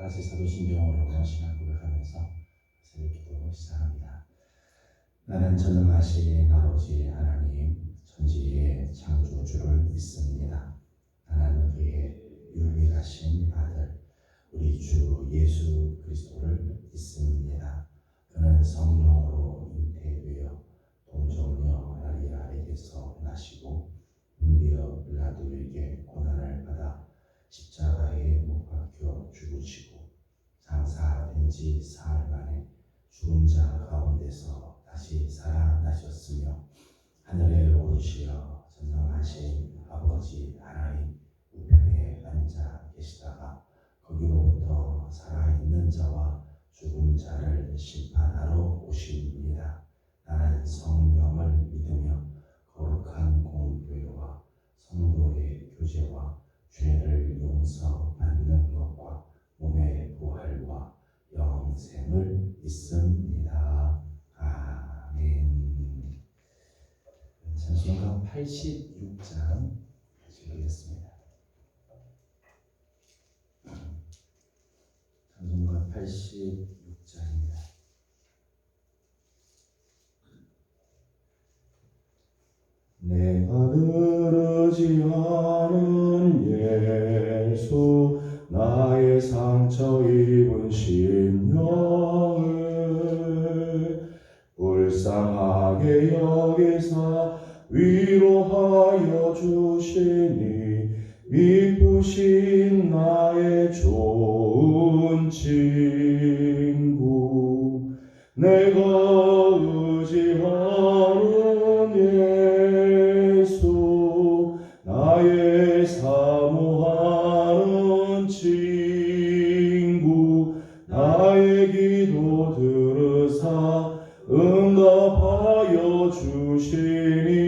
다 같이 사도신경으로 신앙 고백하면서 새벽 기도 시작합니다. 나는 전능하신 아버지 하나님 천지의 창조주를 믿습니다. 나는 그의 유일하신 아들 우리 주 예수 그리스도를 믿습니다. 그는 성령으로 잉태되어 동정녀 마리아에게서 나시고 본디어 빌라도에게 고난을 받아 십자가에 못 박혀 죽으시고 장사된 지 사흘 만에 죽은 자 가운데서 다시 살아나셨으며 하늘에 오르시어 전능하신 아버지 하나님 우편에 앉아 계시다가 거기로부터 살아있는 자와 죽은 자를 심판하러 오십니다. 나는 성령을 믿으며 거룩한 공교회와 성도의 교제와 죄를 용서받는 것과 몸의 부활과 영생을 믿습니다. 아멘. 찬송가 86장 읽겠습니다. 찬송가 86장입니다. 내가 들으지 않은 예수 나의 상처 입은 심령을 불쌍하게 여기사 위로하여 주시니 미쁘신 나의 좋은 친구 내가 의지하는 예수 나의 사모하는 친구 나의 기도 들으사 응답하여 주시니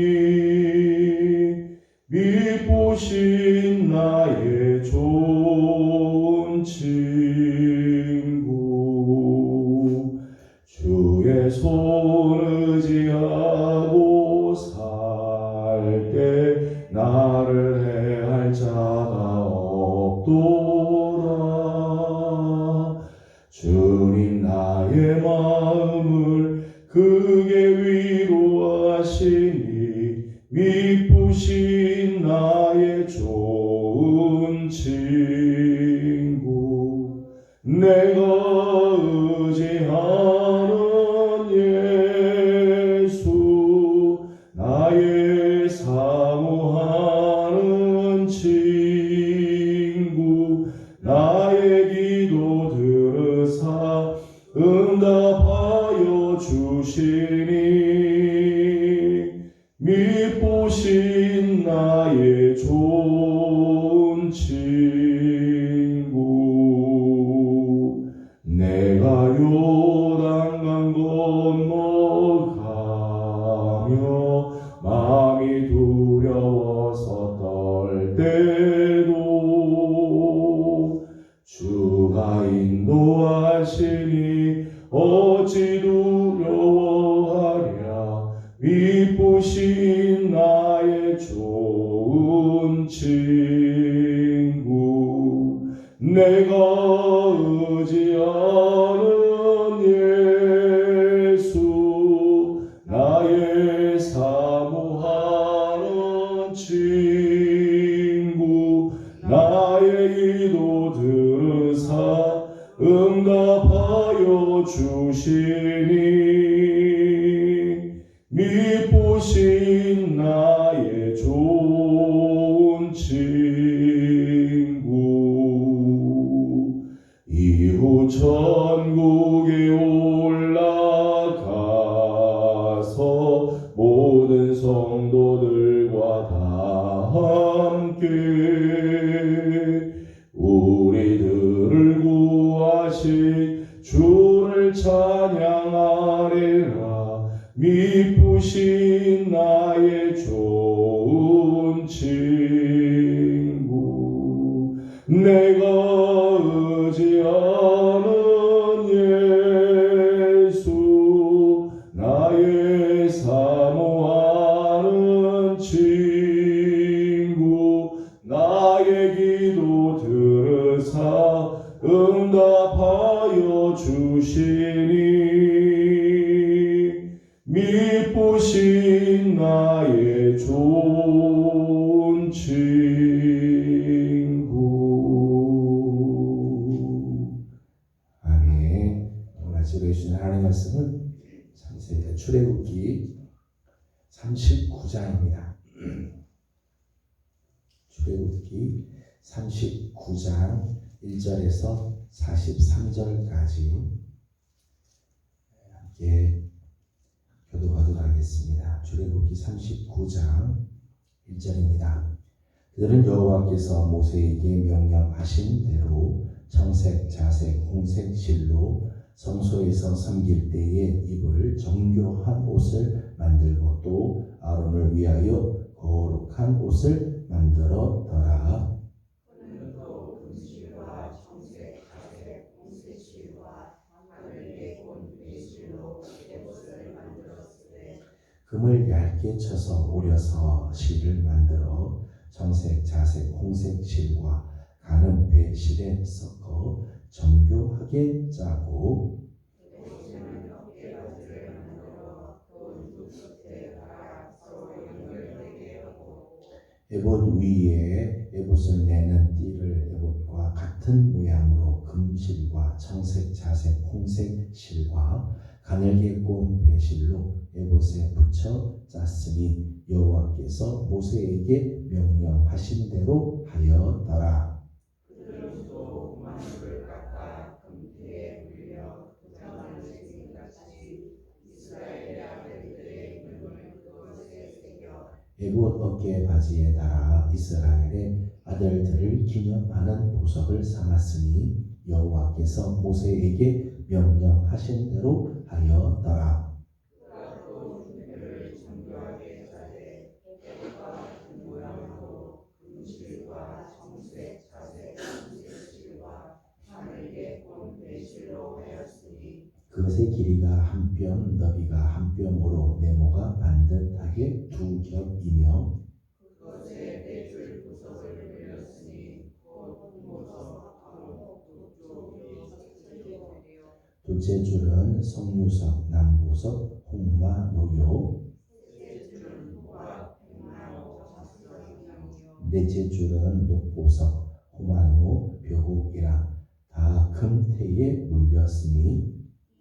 미쁘신 나의 좋은 친구 주의 손 의지하고 살 때 나를 해할 자가 없도다. 주님 나의 마음을 크게 위로하시니 미쁘신 나의 좋은 친구 내가 의지하는 예수 나의 사모하는 친구 나의 기도 들으사 응답하여 주시니 미쁘신 나의 좋은 친구 내가 요단강 건너가며 마음이 두려워서 떨 때도 주가 인도하시니 어찌 두려워하랴 미쁘신 나의 좋은 친구 내가 의지하는 예수 나의 사모하는 친구 나의 기도 들으사 응답하여 주시니 미쁘신 나의 좋은 친구 이후 천국에 올라가서 모든 성도들과 다 함께 우리들을 구하신 주를 찬양하리라 미쁘신 나의 좋은 친구 내가 의지하는 예수 나의 사모하는 친구 나의 기도 들으사 응답하여 주시니 미쁘신 나의 좋은 친구. 아멘. 오늘 아침에 주신 하나님의 말씀은 출애굽기 39장입니다. 출애굽기 39장 1절에서 43절까지 함께 교도하도록 하겠습니다. 출애굽기 39장 1절입니다. 그들은 여호와께서 모세에게 명령하신 대로 청색, 자색, 홍색 실로 성소에서 섬길 때에 입을 정교한 옷을 만들고 또 아론을 위하여 거룩한 옷을 만들었더라. 금을 얇게 쳐서 오려서 실을 만들어 청색, 자색, 홍색 실과 가늠배 실에 섞어 정교하게 짜고 에봇 위에 에봇을 매는 띠를 에봇과 같은 모양으로 금실과 청색, 자색, 홍색 실과 가늘게 꼰 배실로 에봇에 붙여 짰으니 여호와께서 모세에게 명령하신 대로 하였더라. 그들은 또 마늘을 깎아 금태에 물려 부장을 새긴 같이 이스라엘의 아들들의 이름을 그것에 새겨 에봇 어깨 바지에 달아 이스라엘의 아들들을 기념하는 보석을 삼았으니 여호와께서 모세에게 명령하신 대로 하였더라. 또 흉패를 정교하게 짜되 에봇과 같은 모양으로 금실과 청색, 자색, 홍색 실과 가늘게 꼰 배실로 하였으니 그것의 길이가 한 뼘, 너비가 한 뼘으로 네모가 반듯하게 두 겹이며 그것에 네 줄 보석을 물렸으니 곧 홍보석, 황옥, 북쪽, 둘째 줄은 석류석, 남보석, 홍마, 노요. 넷째 줄은 녹보석, 호마노, 벼곡이라 다 금태에 물렸으니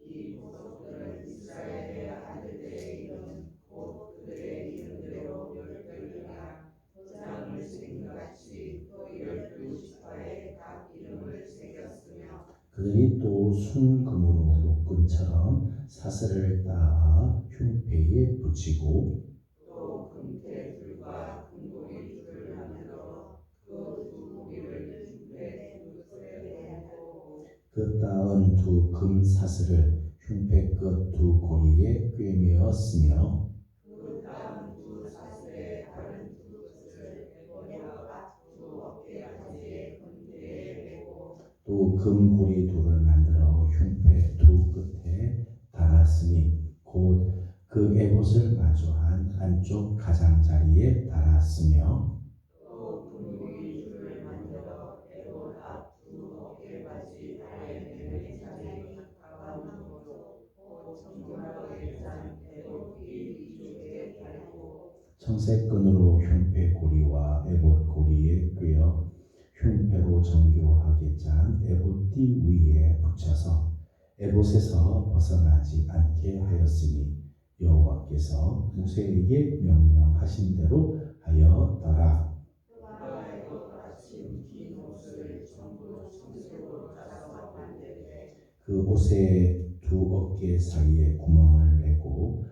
이 보석들은 이스라엘의 아들들의 이름 곧 그들의 이름대로 12개나 도장을 새긴 같이 또 12지파에 각 이름을 새겼으며 그들이 또 순금으로 녹금처럼 사슬을 따아 흉패에 붙이고 또 금태 줄과 금고리 줄을 만들어 그 두 고리를 흉패 두 끝에 대고 그 따은 두 금 사슬을 흉패 끝 두 고리에 꿰매었으며 그 따은 두 사슬의 다른 두 끝을 에봇과 두 어깨 바지의 금태에 매고 또 금고리 둘을 만들어 흉패 두 끝에 달았으니 곧 그 에봇을 마주한 안쪽 가장자리에 달았으며 또 금고리 줄을 만들어 에봇 앞 두 어깨 바지 아래 매는 자리 가운데로 곧 정교하게 짠 에봇 이쪽에 달고 청색끈으로 흉패 고리와 에봇 고리에 꿰어 흉패로 정교하게 짠 에봇 띠 위에 붙여서 에봇에서 벗어나지 않게 하였으니 여호와께서 모세에게 명령하신 대로 하였더라. 그가 에봇같이 긴 옷을 전부 청색으로 짜서 만들되 그 옷의 두 어깨 사이에 구멍을 내고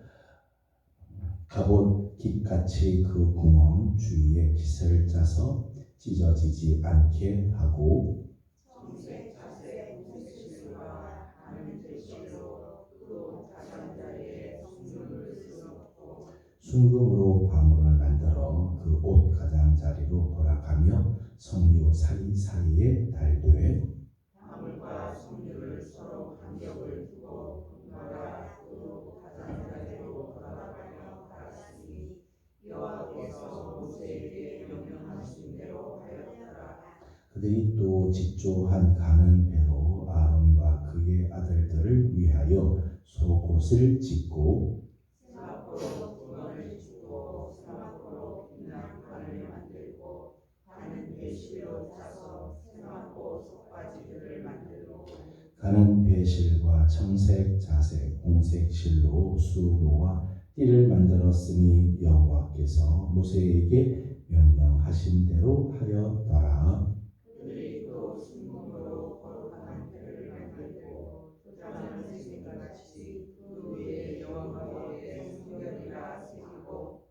갑옷 깃같이 그 구멍 주위에 깃을 짜서 찢어지지 않게 하고 청색, 자색, 홍색 실과 가늠 실로 그 가장자리에 순금을 쓰고 순금으로 방울을 만들어 그 옷 가장자리로 돌아가며 석류 사이사이에 달되 방울과 석류를 서로 간격을 두고 금가가 그 가장자리로 돌아가며 달았으니 여호와께서 모세에게 명령하신 대로 하였더라. 그들이 또 직조한 가는 배로 아론과 그의 아들들을 위하여 속옷을 짓고 사막으로 두건을 주고 사막으로 빛난 관을 만들고 가는 배실로 짜서 세마포 속바지들을 만들고 가는 배실과 청색, 자색, 홍색 실로 수로와 띠를 만들었으니 여호와께서 모세에게 명령하신 대로 하였더라. 그들이 또 순금으로 거룩한 배를 만들고 도장을 새긴 것 같이 그 위에 여호와의 성결이라 새기고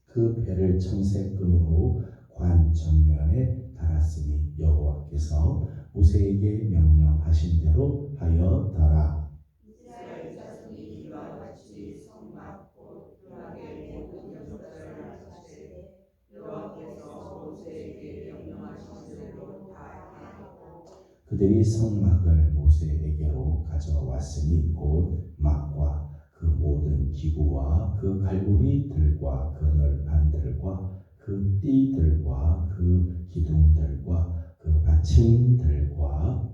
그 배를 청색 끈으로 관 전면에 달았으니 여호와께서 모세에게 명령하신 대로 하였더라. 이스라엘 자손이 이와 같이 성막 곧 묘하게 모든 역사를 하시되 여호와께서 모세에게 명령하신 대로 다 행하고 그들이 성막을 모세에게로 가져왔으니 곧 막과 그 모든 기구와 그 갈고리들과 그 널판들과 그 띠들과 그 기둥들과 그 받침들과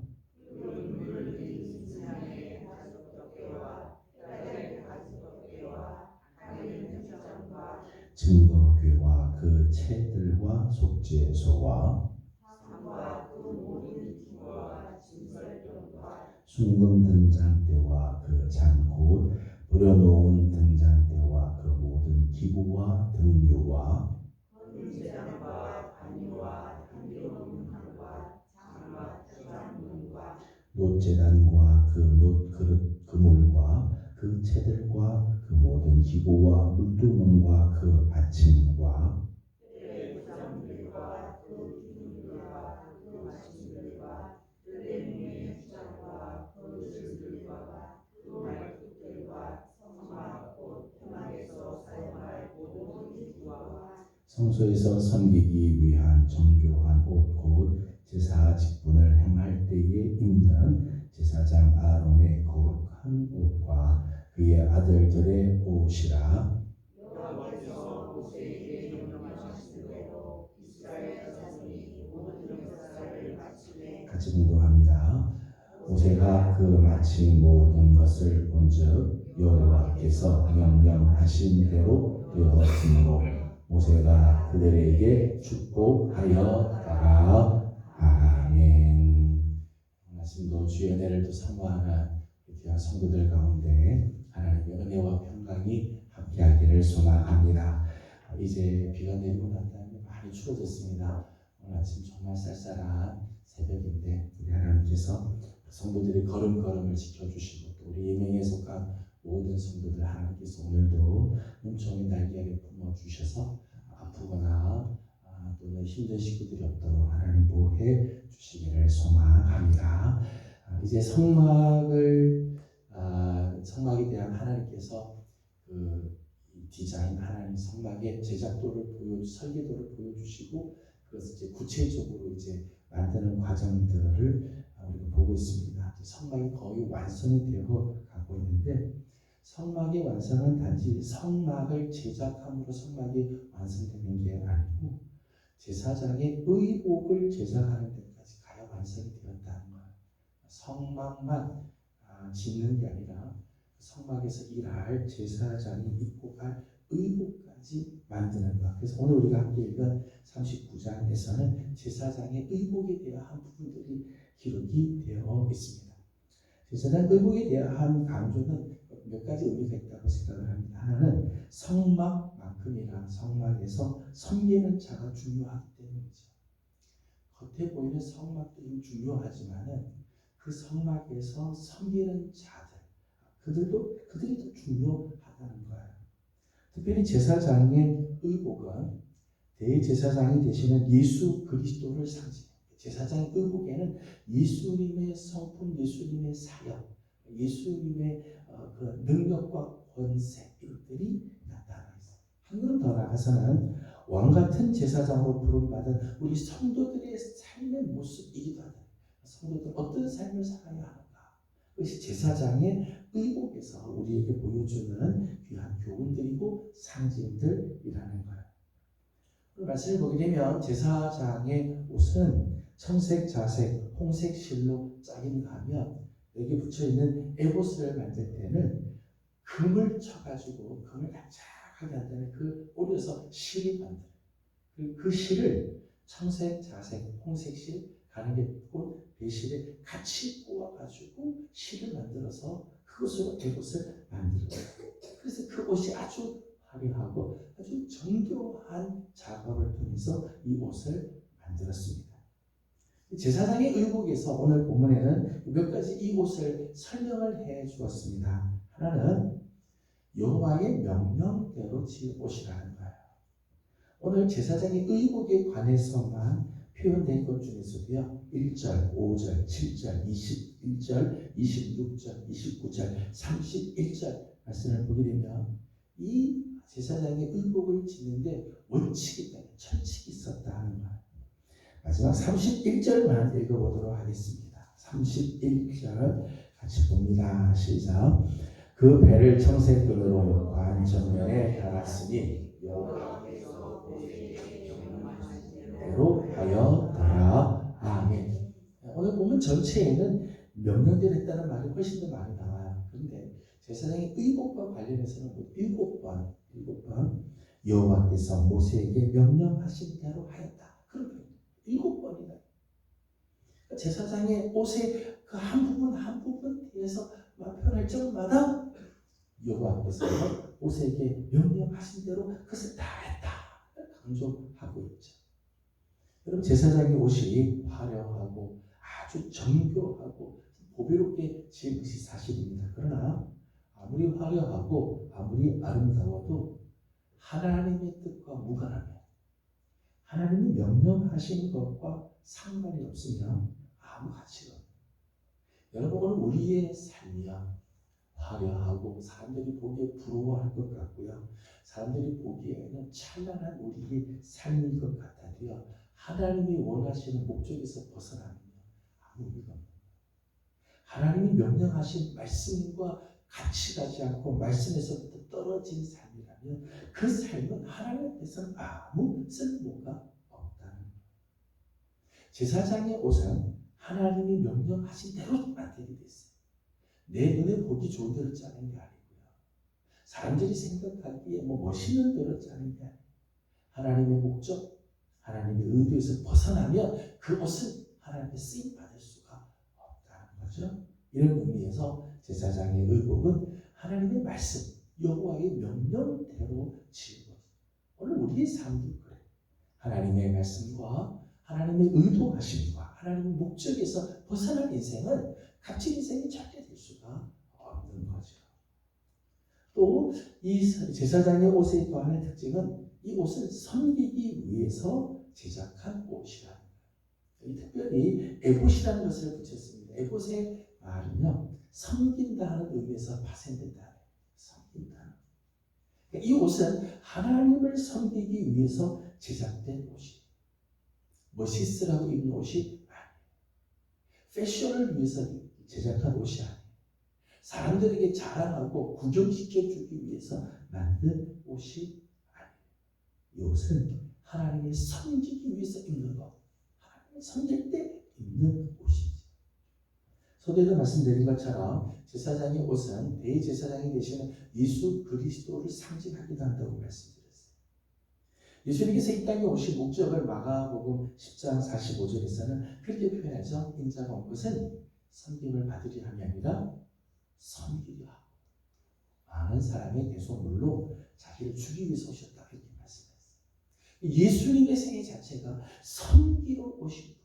물을 빈 진상의 가죽 덮개와 뼈를 가죽 덮개와 가리는 휘장과 증거궤와 그 채들과 속죄소와 상과 그 모든 기구와 진설병과 순금 등잔대와 그 잔곧 부려놓은 등잔대와 그 모든 기구와 등유와 문제장과 관유와 향기로문과 장과 주장문과 놋제단과 그 놋 그릇 그물과 그 채들과 그 모든 기구와 물두멍과 그 받침과 뜰의 부장들과 그 기둥들과 그 받침들과 뜰의 휘장과 그 줄들과 그 말뚝들과 성막 곧 회막에서 사용할 모든 기구와 성소에서 섬기기 위한 정교한 옷 곧 제사 직분을 행할 때에 입는 제사장 아론의 거룩한 옷과 그의 아들들의 옷이라. 여호와께서 모세에게 명령하신 대로 이스라엘 자손이 모든 역사를 마치되 같이 공동합니다. 모세가 그 마친 모든 것을 본즉 여호와께서 명령하신 대로 되었으므로 모세가 그들에게 축복하였더라. 아멘. 말씀도 주의 은혜를 또 사모하는 귀한 성도들 가운데 하나님의 은혜와 평강이 함께하기를 소망합니다. 이제 비가 내리고 난 다음에 많이 추워졌습니다. 오늘 아침 정말 쌀쌀한 새벽인데 우리 하나님께서 성도들의 걸음걸음을 지켜주시고 또 우리 예명에 속한 모든 성도들 하나님께서 오늘도 은총의 날개 아래 품어주셔서 아프거나 또는 힘든 식구들이 없도록 하나님 보호해 주시기를 소망합니다. 이제 성막에 대한 하나님께서 그 디자인 하나님 성막의 제작도를 설계도를 보여주시고 그것을 이제 구체적으로 이제 만드는 과정들을 우리가 보고 있습니다. 성막이 거의 완성이 되어 가고 있는데 성막의 완성은 단지 성막을 제작함으로 성막이 완성되는 게 아니고 제사장의 의복을 제작하는 데까지 가야 완성이 되었다는 거예요. 성막만 짓는 게 아니라 성막에서 일할 제사장이 입고 갈 의복까지 만드는 것. 그래서 오늘 우리가 함께 읽은 39장에서는 제사장의 의복에 대한 부분들이 기록이 되어 있습니다. 제사장 의복에 대한 강조는 몇 가지 의미가 있다고 생각을 합니다. 하나는 성막만큼이나 성막에서 섬기는 자가 중요하기 때문이죠. 겉에 보이는 성막도 중요하지만은 그 성막에서 섬기는 자들, 그들이 더 중요하다는 거예요. 특별히 제사장의 의복은 대제사장이 되시는 예수 그리스도를 상징해요. 제사장의 의복에는 예수님의 성품, 예수님의 사역, 예수님의 그 능력과 권세 이것들이 나타나 있어요. 한 걸음 더 나아가서는 왕 같은 제사장으로 부름받은 우리 성도들의 삶의 모습이기도 하다. 성도들 어떤 삶을 살아야 하는가? 그것이 제사장의 의복에서 우리에게 보여주는 귀한 교훈들이고 상징들이라는 거예요. 말씀을 보게 되면 제사장의 옷은 청색, 자색, 홍색 실로 짝인가 하면 여기 붙여있는 에봇을 만들 때는 금을 쳐가지고 금을 납작하게 한다는 그 오려서 실을 만들어요. 그 실을 청색, 자색, 홍색 실, 가는게꽃 배실에 같이 꼬아가지고 실을 만들어서 그것으로 에봇을 만들어요. 그래서 그 옷이 아주 화려하고 아주 정교한 작업을 통해서 이 옷을 만들었습니다. 제사장의 의복에서 오늘 본문에는 몇 가지 이 옷을 설명을 해 주었습니다. 하나는 여호와의 명령대로 지은 옷이라는 거예요. 오늘 제사장의 의복에 관해서만 표현된 것 중에서도요, 1절, 5절, 7절, 21절, 26절, 29절, 31절 말씀을 보게 되면 이 제사장의 의복을 짓는데 원칙이 있다, 철칙이 있었다 하는 거예요. 마지막 31절만 읽어보도록 하겠습니다. 31절 같이 봅니다. 시작. 그 배를 청색끈으로 관 정면에 달았으니 여호와께서 모세에게 명령하신 대로 하여 달아. 아멘. 오늘 보면 전체에는 명령대로 했다는 말이 훨씬 더 많이 나와요. 그런데 제사장의 의복과 관련해서는 7번 여호와께서 모세에게 명령하신 대로 하였다. 그런 7번이다. 제사장의 옷의 그 한 부분 한 부분에 대해서 표현할 적마다 여호와께서 모세에게 명령하신 대로 그것을 다 했다 강조하고 있죠. 여러분, 제사장의 옷이 화려하고 아주 정교하고 보배롭게 지은 것이 사실입니다. 그러나 아무리 화려하고 아무리 아름다워도 하나님의 뜻과 무관하면, 하나님이 명령하신 것과 상관이 없으면 아무 가치가 없어요. 여러분, 오늘 우리의 삶이야 화려하고 사람들이 보기에 부러워할 것 같고요, 사람들이 보기에는 찬란한 우리의 삶인 것 같아도요, 하나님이 원하시는 목적에서 벗어나면 아무 의미가 없는 거예요. 하나님이 명령하신 말씀과 같이 가지 않고 말씀에서부터 떨어진 삶이라면 그 삶은 하나님 앞에서는 아무 쓸모가 없다는 거예요. 제사장의 옷은 하나님이 명령하신 대로 만들게 됐어요. 내 눈에 보기 좋은 대로 짜는 게 아니고요, 사람들이 생각하기에 멋있는 대로 짜는 게 아니에요. 하나님의 목적, 하나님의 의도에서 벗어나면 그 옷은 하나님의 쓰임 받을 수가 없다는 거죠. 이런 의미에서 제사장의 의복은 하나님의 말씀, 여호와의 명령대로 지은 것. 오늘 우리의 삶도 그래. 하나님의 말씀과 하나님의 의도하심과 하나님의 목적에서 벗어난 인생은 값진 인생이 절대 될 수가 없는 거죠. 또 이 제사장의 옷의 또 하나의 특징은 이 옷을 섬기기 위해서 제작한 옷이라는 거예요. 특별히 에봇이라는 것을 붙였습니다. 에봇의 말은요, 섬긴다는 의미에서 파생된다. 섬긴다. 이 옷은 하나님을 섬기기 위해서 제작된 옷이, 멋있으라고 입는 옷이 아니에요. 패션을 위해서 제작한 옷이 아니에요. 사람들에게 자랑하고 구경시켜주기 위해서 만든 옷이 아니에요. 이 옷은 하나님을 섬기기 위해서 입는 것, 하나님을 섬길 때 입는 옷이지. 서두에도 말씀드린 것처럼 제사장의 옷은 대제사장이 되시는 예수 그리스도를 상징하기도 한다고 말씀드렸어요. 예수님께서 이 땅에 오신 목적을 마가복음 10장 45절에서는 그렇게 표현하죠. 인자가 온 것은 섬김을 받으려 함이 아니라 섬기려 하고 많은 사람의 대속물로 자기를 주기 위해서 오셨다, 그렇게 말씀했어요. 예수님의 생애 자체가 섬기러 오신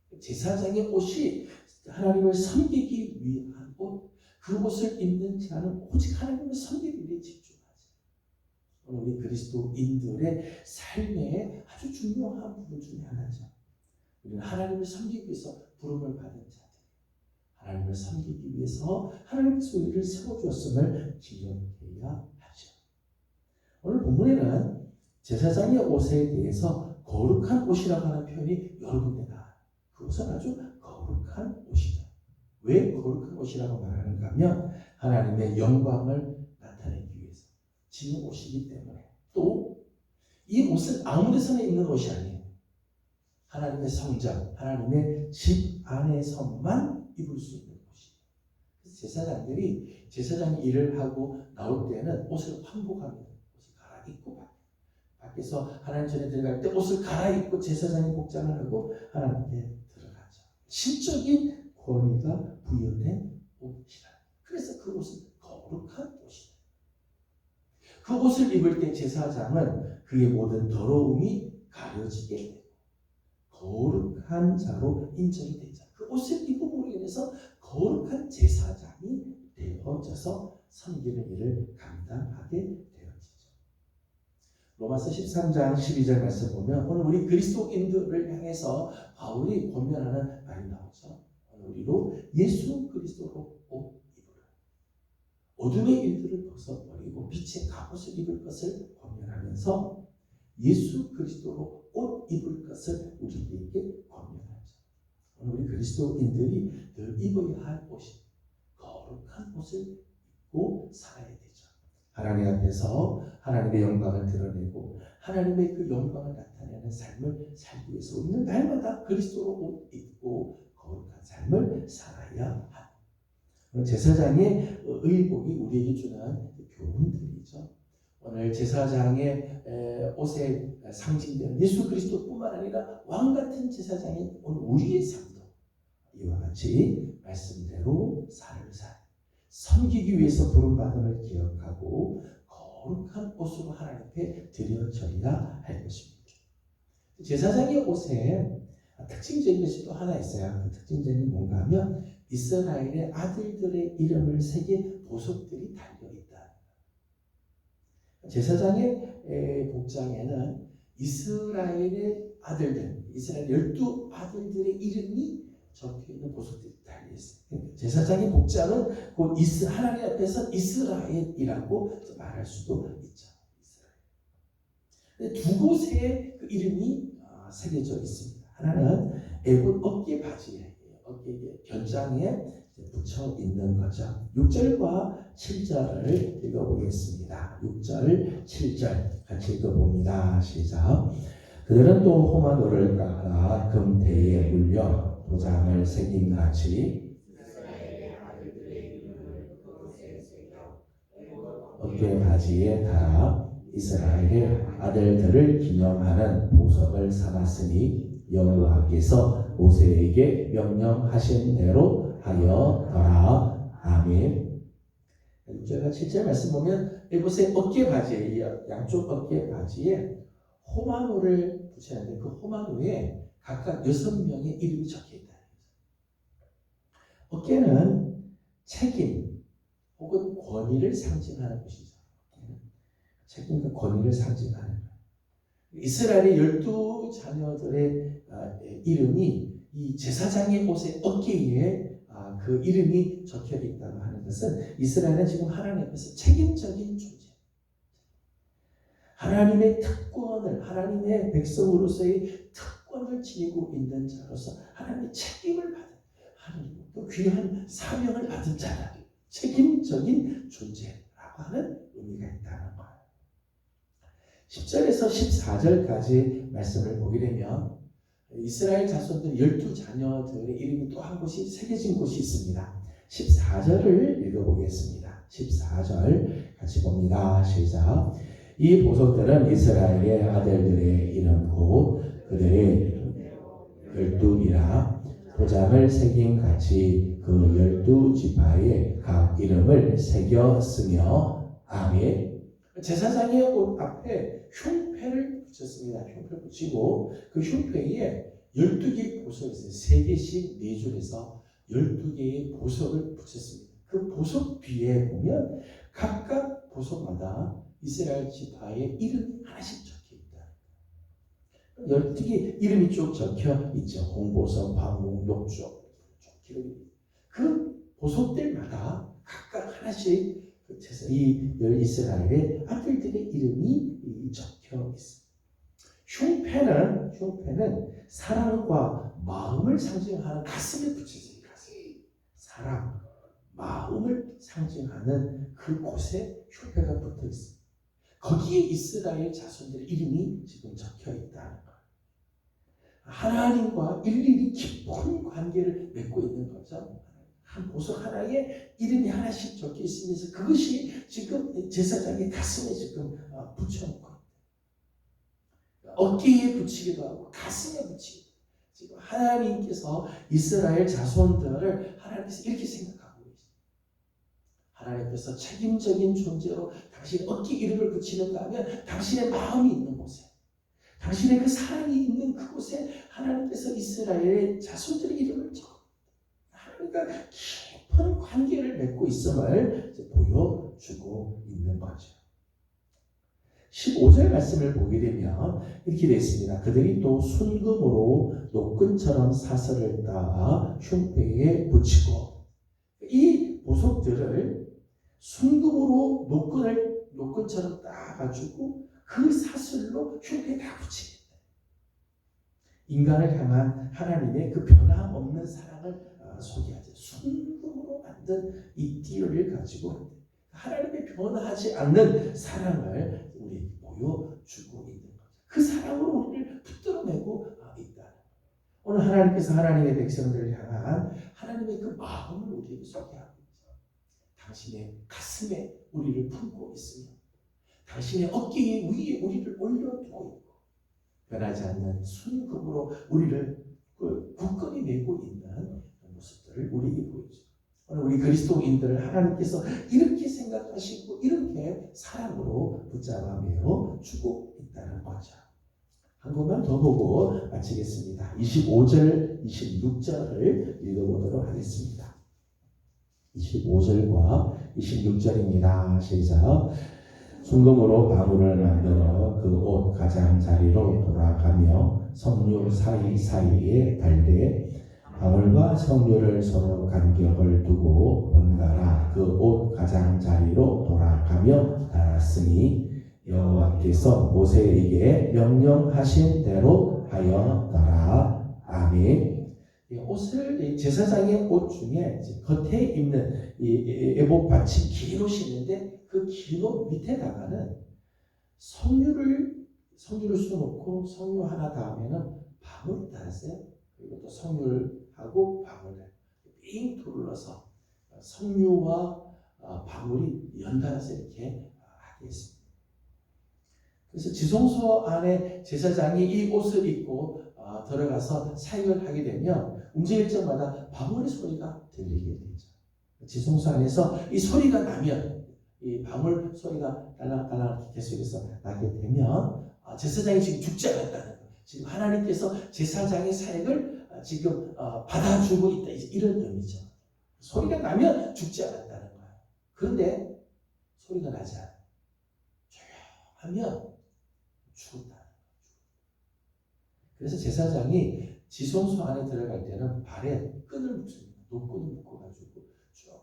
분, 제사장의 옷이 하나님을 섬기기 위한 옷, 그 옷을 입는 자는 오직 하나님을 섬기기 위해 집중하지. 오늘 우리 그리스도인들의 삶의 아주 중요한 부분 중에 하나죠. 우리는 하나님을 섬기기 위해서 부름을 받은 자들, 하나님을 섬기기 위해서 하나님께서 우리를 세워주었음을 기억해야 하죠. 오늘 본문에는 제사장의 옷에 대해서 거룩한 옷이라고 하는 표현이 여러 군데 나와요. 그것은 아주 거룩한 옷이다. 왜 거룩한 옷이라고 말하는가 하면 하나님의 영광을 나타내기 위해서 지은 옷이기 때문에, 또 이 옷은 아무 데서나 입는 옷이 아니에요. 하나님의 성전, 하나님의 집 안에서만 입을 수 있는 곳이에요. 그래서 제사장들이 제사장 일을 하고 나올 때는 옷을 환복합니다. 옷을 갈아입고 밖에서 하나님 전에 들어갈 때 옷을 갈아입고 제사장이 복장을 하고 하나님께 들어가죠. 신적인 권위가 부여된 옷이다. 그래서 그 옷은 거룩한 옷이다. 그 옷을 입을 때 제사장은 그의 모든 더러움이 가려지게 되고 거룩한 자로 인정이 되죠. 그 옷을 입음으로 인해서 거룩한 제사장이 되어져서 섬기는 일을 감당하게 되어지죠. 로마서 13장 12절 말씀 보면 오늘 우리 그리스도인들을 향해서 바울이 권면하는 말이 나오죠. 오늘 우리로 예수 그리스도로 옷 입으라. 어둠의 일들을 벗어버리고 빛의 갑옷을 입을 것을 권면하면서 예수 그리스도로 옷 입을 것을 우리에게 권면하죠. 오늘 우리 그리스도인들이 늘 입어야 할 옷이 거룩한 옷을 입고 살아야 되죠. 하나님 앞에서 하나님의 영광을 드러내고 하나님의 그 영광을 나타내는 삶을 살기 위해서 우리는 날마다 그리스도로 옷 입고 거룩한 삶을 살아야 합니다. 제사장의 의복이 우리에게 주는 교훈들이죠. 오늘 제사장의 옷에 상징되는 예수 그리스도뿐만 아니라 왕같은 제사장인 오늘 우리의 삶도 이와 같이 말씀대로 삶을 섬기기 위해서 부름받음을 기억하고 거룩한 옷으로 하나님께 드려져야 할 것입니다. 제사장의 옷에 특징적인 것이 또 하나 있어요. 그 특징적인 게 뭔가 하면 이스라엘의 아들들의 이름을 새긴 보석들이 달려있다. 제사장의 복장에는 이스라엘의 아들들, 이스라엘 12아들들의 이름이 적혀있는 보석들이 달려있어요. 제사장의 복장은 곧 하나님 앞에서 이스라엘이라고 말할 수도 있죠. 이스라엘. 두 곳에 그 이름이 새겨져 있습니다. 하나는 애굽 어깨 바지에, 어깨 견장에 붙여 있는 거죠. 6절과 7절을 읽어보겠습니다. 6절, 7절 같이 읽어봅니다. 시작. 그들은 또 호마노를 깔아 금대에 물려 도장을 새김같이 어깨 바지에 달아 이스라엘의 아들들을 기념하는 보석을 삼았으니 여호와께서 모세에게 명령하신 대로 하여더라. 아멘. 6절과 7절 말씀 보면 이곳에 어깨 바지에, 양쪽 어깨 바지에 호마노를 붙였는데 그 호마노에 각각 6명의 이름이 적혀있다. 어깨는 책임 혹은 권위를 상징하는 것이죠. 책임과 권위를 상징하는 거예요. 이스라엘의 12자녀들의 이름이 이 제사장의 옷의 어깨에 그 이름이 적혀 있다고 하는 것은 이스라엘은 지금 하나님 앞에서 책임적인 존재, 하나님의 특권을, 하나님의 백성으로서의 특권을 지니고 있는 자로서 하나님의 책임을 받은, 하나님 또 귀한 사명을 받은 자다. 책임적인 존재라고 하는 의미가 있다는 거예요. 10절에서 14절까지 말씀을 보게 되면 이스라엘 자손들 12자녀들의 이름이 또 한 곳이 새겨진 곳이 있습니다. 14절을 읽어보겠습니다. 14절 같이 봅니다. 시작. 이 보석들은 이스라엘의 아들들의 이름 곧 그들의 12이라 도장을 새긴 같이 그 12지파의 각 이름을 새겼으며 아멘. 제사장의 옷 앞에 흉패를 붙였습니다. 흉패를 붙이고 그 흉패에 12개의 보석이 있어요. 3개씩 4줄에서 12개의 보석을 붙였습니다. 그 보석 뒤에 보면 각각 보석마다 이스라엘 지파의 이름이 하나씩 적혀 있다. 12개 이름이 쭉 적혀 있죠. 홍보석, 황공, 녹조 그 보석들마다 각각 하나씩 이 이스라엘의 아들들의 이름이 적혀 있습니다. 흉패는 사랑과 마음을 상징하는 가슴에 붙여진 가슴. 사랑, 마음을 상징하는 그곳에 흉패가 붙어 있습니다. 거기에 이스라엘 자손들의 이름이 지금 적혀 있다는 거예요. 하나님과 일일이 깊은 관계를 맺고 있는 거죠. 한 보석 하나에 이름이 하나씩 적혀 있으면서 그것이 지금 제사장의 가슴에 지금 붙여놓고 어깨에 붙이기도 하고 가슴에 붙이기도 하고 지금 하나님께서 이스라엘 자손들을 하나님께서 이렇게 생각하고 계십니다. 하나님께서 책임적인 존재로 당신의 어깨에 이름을 붙이는가 하면 당신의 마음이 있는 곳에 당신의 그 사랑이 있는 그곳에 하나님께서 이스라엘의 자손들의 이름을 적어 하나님과 깊은 관계를 맺고 있음을 보여주고 있는 거죠. 15절 말씀을 보게 되면 이렇게 되어 있습니다. 그들이 또 순금으로 노끈처럼 사슬을 따 흉패에 붙이고 이 보석들을 순금으로 노끈처럼 따가지고 그 사슬로 흉패에 다 붙이겠다. 인간을 향한 하나님의 그 변함없는 사랑을 소개하죠. 순금으로 만든 이 띠를 가지고 하나님의 변화하지 않는 사랑을 우리 보여주고 있는 거죠. 그 사랑으로 우리를 붙들어내고 있다. 오늘 하나님께서 하나님의 백성들을 향한 하나님의 그 마음을 우리에게 소개하고 있죠. 당신의 가슴에 우리를 품고 있으며 당신의 어깨 위에 우리를 올려두고 있고 변하지 않는 순금으로 우리를 굳건히 메고 있는 모습들을 우리에게 보여주죠. 오늘 우리 그리스도인들을 하나님께서 이렇게 생각하시고 이렇게 사랑으로 붙잡아 메어 주고 있다는 거죠. 한 번만 더 보고 마치겠습니다. 25절, 26절을 읽어보도록 하겠습니다. 25절과 26절입니다. 시작. 순금으로 바구를 만들어 그 옷 가장자리로 돌아가며 석류 사이사이에 달되 바울과 석류를 서로 간격을 두고 번갈아 그 옷 가장자리로 돌아가며 달았으니 여호와께서 모세에게 명령하신 대로 하였더라. 아멘. 옷을 제사장의 옷 중에 겉에 입는 이 에봇 받침 긴 옷이 있는데 그 긴 옷 밑에다가는 석류를 쑤놓고 석류 하나 닿으면은 방울이 달았어요. 그리고 또 석류하고 방울을 삥 둘러서 석류와 방울이 연달아서 이렇게 하게 있습니다. 그래서 지성소 안에 제사장이 이 옷을 입고 들어가서 사역을 하게 되면 움직일 때마다 방울의 소리가 들리게 되죠. 지성소 안에서 이 소리가 나면 이 방울 소리가 달랑달랑 계속해서 나게 되면 제사장이 지금 죽지 않았다는 거. 지금 하나님께서 제사장의 사역을 지금 받아주고 있다. 이런 의미죠. 소리가 나면 죽지 않았다는 거예요. 그런데 소리가 나지 않아요. 조용하면 죽었다는 거예요. 그래서 제사장이 지성소 안에 들어갈 때는 발에 끈을 묶습니다. 노끈을 묶어가지고 쭉 해요.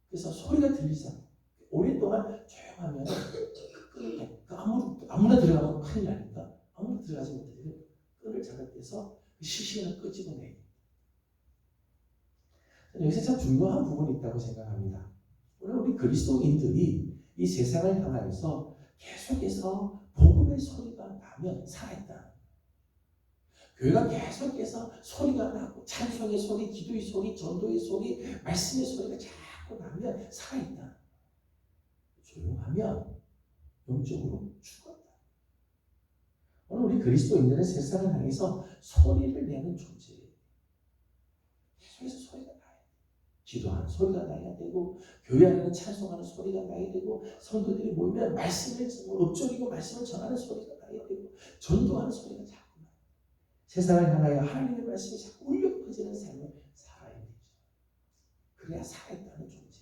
그래서 소리가 들리잖아요. 오랫동안 조용하면 끈을 아무나 들어가면 큰일 나니까 아무나 들어가지 못해요. 끈을 잡아떼서 시신을 끄집어내요. 여기서 참 중요한 부분이 있다고 생각합니다. 오늘 우리 그리스도인들이 이 세상을 향하여서 계속해서 복음의 소리가 나면 살아있다. 교회가 계속해서 소리가 나고 찬송의 소리, 기도의 소리, 전도의 소리, 말씀의 소리가 자꾸 나면 살아있다. 조용하면 영적으로 죽었다. 오늘 우리 그리스도인들은 세상을 향해서 소리를 내는 존재예요. 계속해서 소리가 나야 돼. 기도하는 소리가 나야 되고 교회 안에는 찬송하는 소리가 나야 되고 성도들이 모이면 말씀을 읊조리고 말씀을 전하는 소리가 나야 되고 전도하는 소리가 자꾸 나요. 세상을 향하여 하나님의 말씀이 자꾸 울려 퍼지는 삶을 살아야 되죠. 그래야 살아있다는 존재.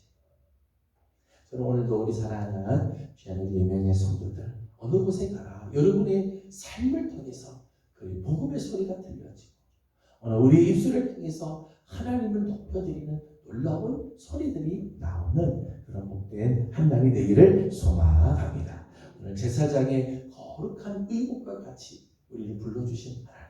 저는 오늘도 우리 사랑하는 귀한 예명의 성도들 어느 곳에 가라 여러분의 삶을 통해서 그 복음의 소리가 들려지고 오늘 우리의 입술을 통해서 하나님을 높여드리는 놀라운 소리들이 나오는 그런 복된 한 날이 되기를 소망합니다. 오늘 제사장의 거룩한 의복과 같이 우리를 불러주신 하나님,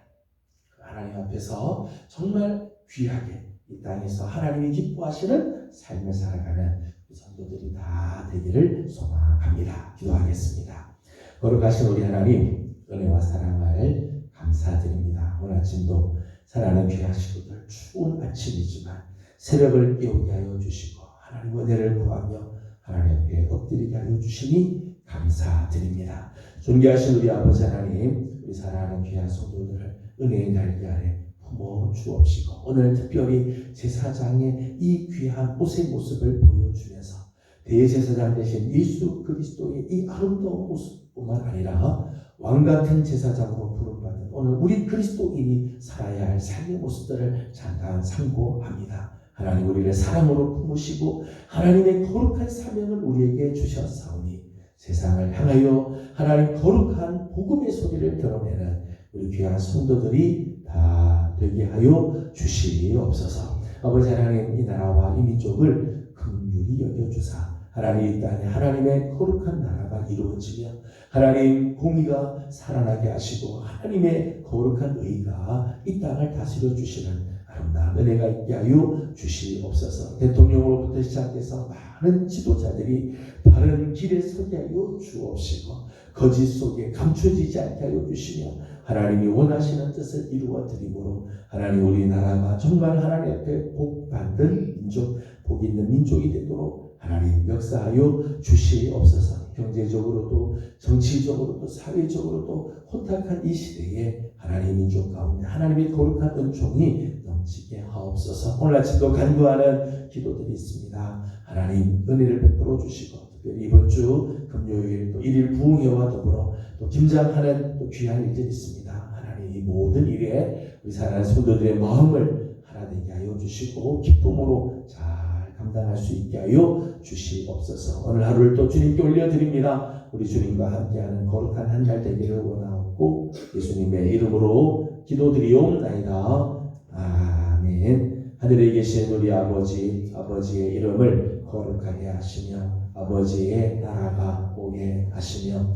그 하나님 앞에서 정말 귀하게 이 땅에서 하나님이 기뻐하시는 삶을 살아가는 성도들이 다 되기를 소망합니다. 기도하겠습니다. 거룩하신 우리 하나님, 은혜와 사랑을 감사드립니다. 오늘 아침도 사랑하는 귀한 식구들 추운 아침이지만 새벽을 깨우게 하여 주시고 하나님 은혜를 구하며 하나님 앞에 엎드리게 하여 주시니 감사드립니다. 존귀하신 우리 아버지 하나님, 우리 사랑하는 귀한 성도들을 은혜의 날개 아래 품어 주옵시고 오늘 특별히 제사장의 이 귀한 옷의 모습을 보여주면서 대제사장 되신 예수 그리스도의 이 아름다운 모습뿐만 아니라 왕같은 제사장으로 부름받은 오늘 우리 그리스도인이 살아야 할 삶의 모습들을 잠깐 상고합니다. 하나님 우리를 사랑으로 품으시고 하나님의 거룩한 사명을 우리에게 주셨사오니 세상을 향하여 하나님 거룩한 복음의 소리를 드러내는 우리 귀한 성도들이 다 되게 하여 주시옵소서. 아버지 하나님 이 나라와 이 민족을 긍휼히 여겨주사 하나님 이 땅에 하나님의 거룩한 나라가 이루어지며 하나님 공의가 살아나게 하시고 하나님의 거룩한 의가 이 땅을 다스려 주시는 아름다운 은혜가 있게 하여 주시옵소서. 대통령으로부터 시작해서 많은 지도자들이 바른 길에 서게 하여 주옵시고 거짓 속에 감춰지지 않게 하여 주시며 하나님이 원하시는 뜻을 이루어 드림으로 하나님 우리나라가 정말 하나님 앞에 복 받는 민족, 복 있는 민족이 되도록 하나님 역사하여 주시옵소서. 경제적으로도 정치적으로도 사회적으로도 혼탁한 이 시대에 하나님 민족 가운데 하나님의 거룩한 은총이 넘치게 하옵소서. 오늘 아침도 간구하는 기도들이 있습니다. 하나님 은혜를 베풀어 주시고 특별히 이번 주 금요일 또 1일 부흥회와 더불어 또 김장하는 또 귀한 일들이 있습니다. 하나님 이 모든 일에 우리 사랑하는 성도들의 마음을 하나 되게 하여 주시고 기쁨으로 잘 감당할 수 있게 하여 주시옵소서. 오늘 하루를 또 주님께 올려드립니다. 우리 주님과 함께하는 거룩한 한 날 되기를 원하옵고 예수님의 이름으로 기도드리옵나이다. 아멘. 하늘에 계신 우리 아버지의 이름을 거룩하게 하시며 아버지의 나라가 오게 하시며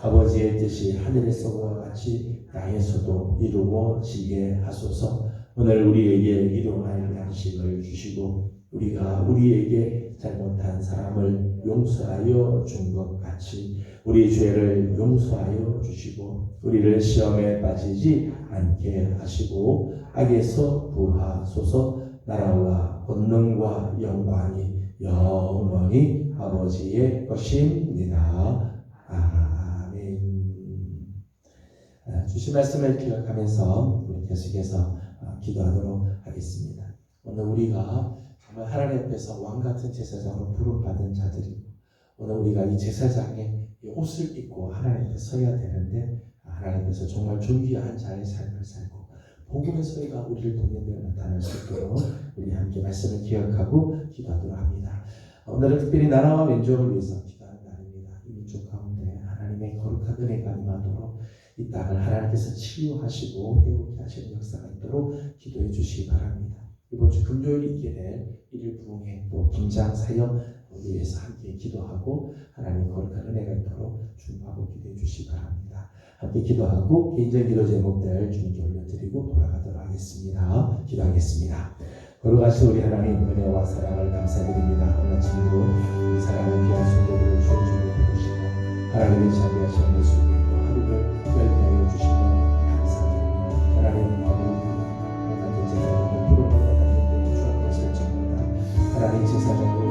아버지의 뜻이 하늘에서와 같이 땅에서도 이루어지게 하소서. 오늘 우리에게 일용할 양식을 주시고 우리가 우리에게 잘못한 사람을 용서하여 준 것 같이 우리 죄를 용서하여 주시고 우리를 시험에 빠지지 않게 하시고 악에서 구하소서. 나라와 권능과 영광이 영원히 아버지의 것입니다. 아멘. 주신 말씀을 기억하면서 우리 계속해서 기도하도록 하겠습니다. 오늘 우리가 정말 하나님 앞에서 왕같은 제사장으로 부름받은 자들이고 오늘 우리가 이 제사장의 이 옷을 입고 하나님 앞에 서야 되는데 하나님 앞에서 정말 존귀한 자의 삶을 살고 복음의 소리가 우리를 통해 나타날 수 있도록 우리 함께 말씀을 기억하고 기도하도록 합니다. 오늘은 특별히 나라와 민족을 위해서 기도하는 날입니다. 이 민족 가운데 하나님의 거룩한 은혜가 임하도록 이 땅을 하나님께서 치유하시고 회복케 하시는 역사가 있도록 기도해 주시기 바랍니다. 이번 주 금요일 있게 될 1일 부흥회 또 김장 사역 위해서 함께 기도하고 하나님의 거룩한 은혜가 있도록 준비하고 기도해 주시기 바랍니다. 함께 기도하고 개인적인 기도 제목들 주님께 올려드리고 돌아가도록 하겠습니다. 기도하겠습니다. 거룩하신 우리 하나님 은혜와 사랑을 감사드립니다. 오늘 아침도 우리 사랑을 귀한 성도들을 주어주고 부르시고 하나님의 자비하신 은혜 속에 또 하루를 열게 하여 주시며 감사드립니다. 하나님 같은 제사장으로 부름받아 하나님 제사장으로